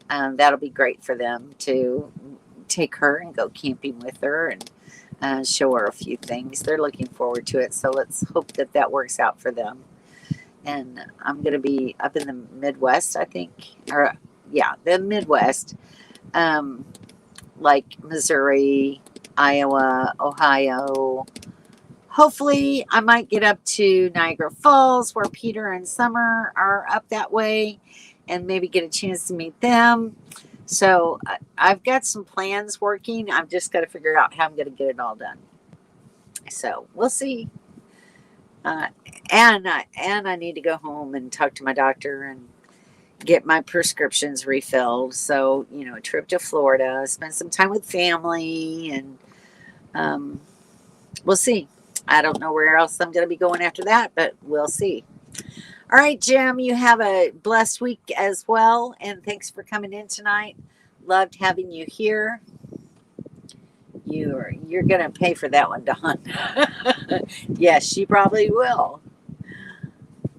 that'll be great for them to take her and go camping with her and show her a few things. They're looking forward to it. So let's hope that works out for them. And I'm going to be up in the Midwest, I think. The Midwest. Like Missouri, Iowa, Ohio. Hopefully, I might get up to Niagara Falls, where Peter and Summer are up that way, and maybe get a chance to meet them. So I've got some plans working. I've just got to figure out how I'm going to get it all done. So we'll see. And I need to go home and talk to my doctor and get my prescriptions refilled. So, a trip to Florida, spend some time with family, and we'll see. I don't know where else I'm going to be going after that, but we'll see. All right, Jim, you have a blessed week as well, and thanks for coming in tonight. Loved having you here. You're going to pay for that one, Dawn. Yes, she probably will.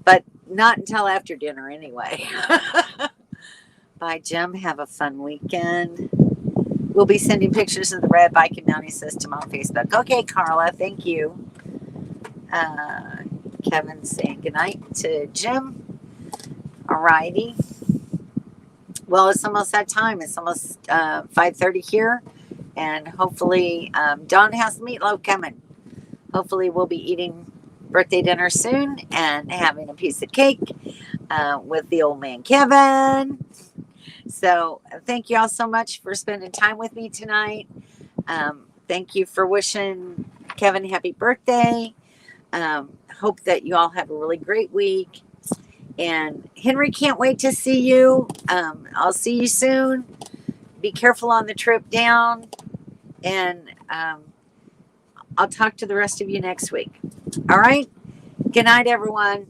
But not until after dinner anyway. Bye, Jim. Have a fun weekend. We'll be sending pictures of the red bike and mounting system on Facebook. Okay, Carla, thank you. Kevin saying goodnight to Jim. All righty. Well, it's almost that time. It's almost 5:30 here. And hopefully, Dawn has meatloaf coming. Hopefully, we'll be eating birthday dinner soon and having a piece of cake with the old man Kevin. So thank you all so much for spending time with me tonight. Thank you for wishing Kevin happy birthday. Hope that you all have a really great week. And Henry, can't wait to see you. I'll see you soon. Be careful on the trip down. And I'll talk to the rest of you next week. All right. Good night, everyone.